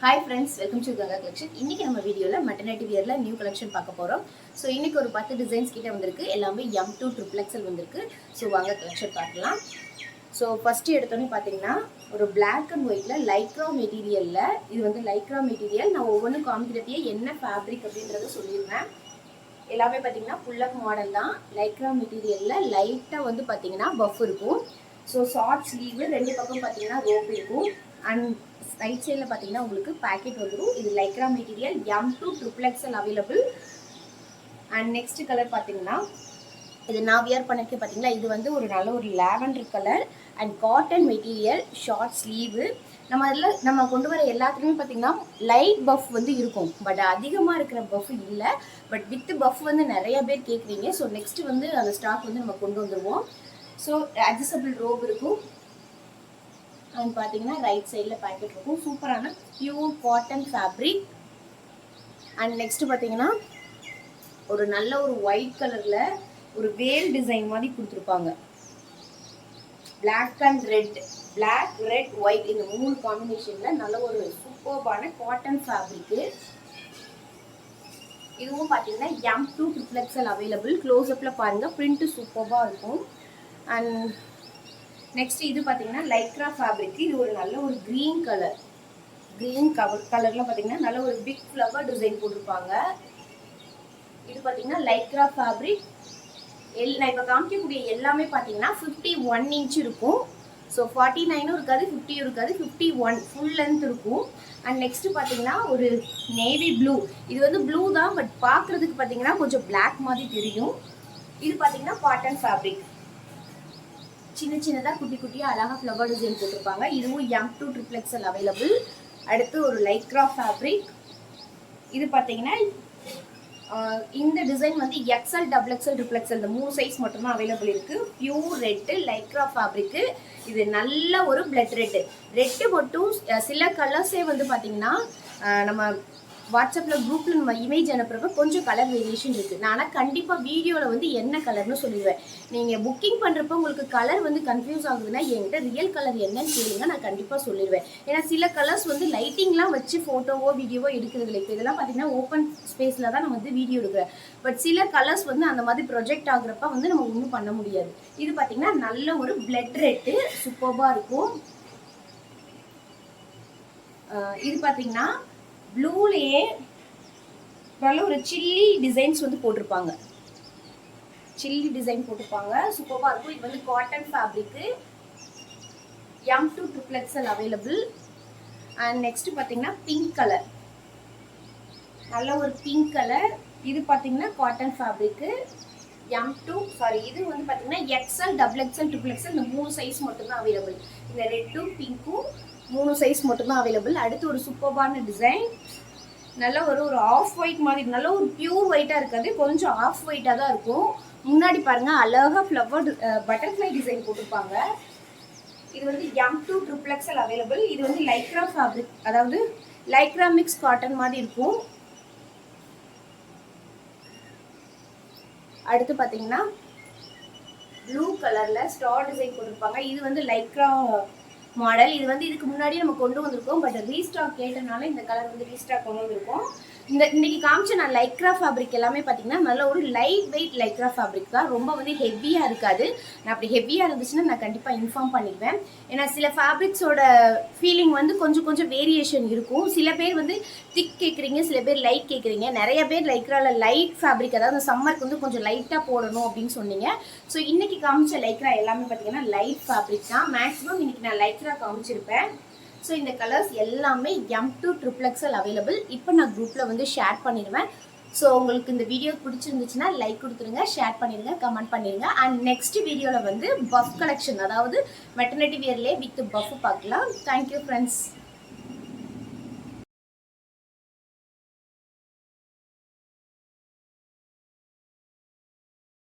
Hi friends, welcome to Ganga collection. இன்னைக்கு நம்ம வீடியோவில் மெட்டர்னிட்டி வியர்ல நியூ கலெக்ஷன் பார்க்க போகிறோம். ஸோ இன்னைக்கு ஒரு 10 டிசைன்ஸ் கிட்ட வந்திருக்கு. எல்லாமே M2 XXL வந்திருக்கு. ஸோ வாங்க கலெக்ஷன் பார்க்கலாம். ஸோ ஃபஸ்ட்டு எடுத்தோன்னே பார்த்தீங்கன்னா ஒரு பிளாக் அண்ட் ஒயிட்டில் லைக்ரா மெட்டீரியலில், இது வந்து லைக்ரா மெட்டீரியல். நான் ஒவ்வொன்றும் காமிக்கிறப்பயே என்ன ஃபேப்ரிக் அப்படின்றத சொல்லிடுவேன். எல்லாமே பார்த்தீங்கன்னா புல்லப் மாடல் தான். லைக்ரா மெட்டீரியலில் லைட்டாக வந்து பார்த்தீங்கன்னா பஃப் இருக்கும். ஸோ ஷார்ட் ஸ்லீவு, ரெண்டு பக்கம் பார்த்தீங்கன்னா ரோப் இருக்கும். அண்ட் ரைட் சைடில் பார்த்தீங்கன்னா உங்களுக்கு பேக்கெட் வந்துடும். இது Lycra material M2 XXL available. And next colour பார்த்தீங்கன்னா இது நான் வியர் பண்ணிக்க பார்த்தீங்களா, இது வந்து ஒரு நல்ல ஒரு lavender colour and cotton material, short sleeve. நம்ம கொண்டு வர எல்லாத்துலேயுமே பார்த்தீங்கன்னா லைட் பஃப் வந்து இருக்கும், பட் அதிகமாக இருக்கிற பஃப் இல்லை. பட் வித் பஃப் வந்து நிறைய பேர் கேட்குறீங்க. ஸோ நெக்ஸ்ட் வந்து அந்த ஸ்டாக் வந்து நம்ம கொண்டு வந்துடுவோம். ஸோ அட்ஜஸ்டபிள் ரோப் இருக்கும். அண்ட் பார்த்தீங்கன்னா ரைட் சைடில் பேக்கெட் இருக்கும். சூப்பரான pure cotton fabric. And next பார்த்தீங்கன்னா ஒரு நல்ல ஒரு ஒயிட் கலரில் ஒரு வேல் டிசைன் மாதிரி கொடுத்துருப்பாங்க. Black and red, black red white, இந்த 3 காம்பினேஷனில் நல்ல ஒரு சூப்பர்பான காட்டன் ஃபேப்ரிக்கு. இதுவும் பார்த்தீங்கன்னா M2 XXL அவைலபிள். க்ளோஸ்அப்பில் பாருங்கள், பிரிண்ட்டு சூப்பராக இருக்கும். அண்ட் நெக்ஸ்ட் இது பார்த்தீங்கன்னா லைக்ரா ஃபேப்ரிக். இது ஒரு நல்ல ஒரு க்ரீன் கலர், க்ரீன் கலரில் பார்த்தீங்கன்னா நல்ல ஒரு பிக் ஃப்ளவர் டிசைன் போட்டிருப்பாங்க. இது பார்த்தீங்கன்னா லைக்ரா ஃபேப்ரிக். நான் இப்போ காமிக்கக்கூடிய எல்லாமே பார்த்தீங்கன்னா 51 இன்ச் இருக்கும். ஸோ 49 இருக்காது, 50 இருக்காது, 51 ஃபுல் லென்த் இருக்கும். அண்ட் நெக்ஸ்ட் பார்த்தீங்கன்னா ஒரு நேவி ப்ளூ. இது வந்து ப்ளூ தான், பட் பார்க்குறதுக்கு பார்த்தீங்கன்னா கொஞ்சம் பிளாக் மாதிரி தெரியும். இது பார்த்தீங்கன்னா காட்டன் ஃபேப்ரிக். சின்ன சின்னதாக குட்டி குட்டியாக அழகாக ஃப்ளவர் டிசைன் போட்டிருப்பாங்க. இதுவும் M2 XXL அவைலபிள். அடுத்து ஒரு லைக்ரா ஃபேப்ரிக். இது பார்த்தீங்கன்னா இந்த டிசைன் வந்து XL, XXL, XXL இந்த 3 சைஸ் மட்டும்தான் அவைலபிள் இருக்குது. Pure red Lycra fabric. இது நல்ல ஒரு பிளட் ரெட்டு மட்டும் சில கலர்ஸே வந்து பார்த்தீங்கன்னா நம்ம வாட்ஸ்அப்பில் குரூப்பில் நம்ம இமேஜ் அனுப்புறப்ப கொஞ்சம் கலர் வேரியேஷன் இருக்குது. நான் ஆனால் கண்டிப்பாக வீடியோவில் வந்து என்ன கலர்னு சொல்லிடுவேன். நீங்கள் புக்கிங் பண்ணுறப்ப உங்களுக்கு கலர் வந்து கன்ஃபியூஸ் ஆகுதுன்னா என்கிட்ட ரியல் கலர் என்னன்னு கேளுங்க, நான் கண்டிப்பாக சொல்லிடுவேன். ஏன்னா சில கலர்ஸ் வந்து லைட்டிங்லாம் வச்சு ஃபோட்டோவோ வீடியோவோ எடுக்கிறது இல்லை. இப்போ இதெல்லாம் பார்த்தீங்கன்னா ஓப்பன் ஸ்பேஸில் தான் நான் வந்து வீடியோ எடுக்கிறேன். பட் சில கலர்ஸ் வந்து அந்த மாதிரி ப்ரொஜெக்ட் ஆகுறப்ப வந்து நம்ம ஒன்றும் பண்ண முடியாது. இது பார்த்தீங்கன்னா நல்ல ஒரு பிளட் ரெட்டு, சூப்பராக இருக்கும். இது பார்த்தீங்கன்னா ப்ளூலேயே நல்ல ஒரு சில்லி டிசைன்ஸ் வந்து போட்டிருப்பாங்க. சில்லி டிசைன் போட்டிருப்பாங்க, சூப்பராக இருக்கும். இது வந்து cotton fabric. M2 XXL available. And next பார்த்தீங்கன்னா பிங்க் கலர், நல்ல ஒரு பிங்க் கலர். இது பார்த்தீங்கன்னா காட்டன் ஃபேப்ரிக்கு. இது வந்து பார்த்தீங்கன்னா XL, XXL, XXL இந்த 3 சைஸ் மட்டும்தான் அவைலபிள். இந்த ரெட்டும் பிங்க்கும் 3 சைஸ் மட்டும்தான் அவைலபிள். அடுத்து ஒரு சூப்பர்பான டிசைன், நல்ல ஒரு ஆஃப் ஒயிட் மாதிரி, நல்ல ஒரு பியூர் ஒயிட்டாக இருக்காது, கொஞ்சம் ஆஃப் ஒயிட்டாக தான் இருக்கும். முன்னாடி பாருங்கள் அழகாக ஃப்ளவர் பட்டர்ஃப்ளை டிசைன் போட்டிருப்பாங்க. இது வந்து M2 XXL அவைலபிள். இது வந்து லைக்ரா ஃபேப்ரிக், அதாவது லைக்ரா மிக்ஸ் காட்டன் மாதிரி இருக்கும். அடுத்து பார்த்தீங்கன்னா ப்ளூ கலரில் ஸ்டார் டிசைன் போட்டிருப்பாங்க. இது வந்து லைக்ரா மாடல். இது வந்து இதுக்கு முன்னாடி நம்ம கொண்டு வந்திருக்கோம், பட் ரீஸ்டாக் கேட்டனால இந்த கலர் வந்து ரீஸ்டாக் கொண்டு வந்திருக்கோம். இன்னைக்கு காமிச்ச நான் லைக்ரா ஃபேப்ரிக் எல்லாமே பார்த்தீங்கன்னா நல்ல ஒரு லைட் வெயிட் லைக்ரா ஃபேப்ரிக் தான். ரொம்ப வந்து ஹெவியாக இருக்காது. நான் அப்படி ஹெவியாக இருந்துச்சுன்னா நான் கண்டிப்பாக இன்ஃபார்ம் பண்ணிக்குவேன். ஏன்னா சில ஃபேப்ரிக்ஸோட ஃபீலிங் வந்து கொஞ்சம் வேரியேஷன் இருக்கும். சில பேர் வந்து திக் கேட்குறீங்க, சில பேர் லைட் கேட்குறீங்க. நிறைய பேர் லைக்ராவில் லைட் ஃபேப்ரிக், அதாவது சம்மருக்கு வந்து கொஞ்சம் லைட்டாக போடணும் அப்படின்னு சொன்னீங்க. ஸோ இன்னைக்கு காமிச்ச லைக்ரா எல்லாமே பார்த்தீங்கன்னா லைட் ஃபேப்ரிக் தான். மேக்ஸிமம் இன்னைக்கு நான் லைக்ரா காமிச்சிருப்பேன். ஸோ இந்த கலர்ஸ் எல்லாமே M2 XXL அவைலபிள். இப்போ நான் குரூப்பில் வந்து ஷேர் பண்ணிடுவேன். ஸோ உங்களுக்கு இந்த வீடியோ பிடிச்சிருந்துச்சுன்னா லைக் கொடுத்துருங்க, ஷேர் பண்ணிடுங்க, கமெண்ட் பண்ணிடுங்க. அண்ட் நெக்ஸ்ட் வீடியோவில் வந்து பஃப் கலெக்ஷன், அதாவது மெட்டர்னிட்டி வியர்லேயே வித் பஃப் பார்க்கலாம். Thank you friends.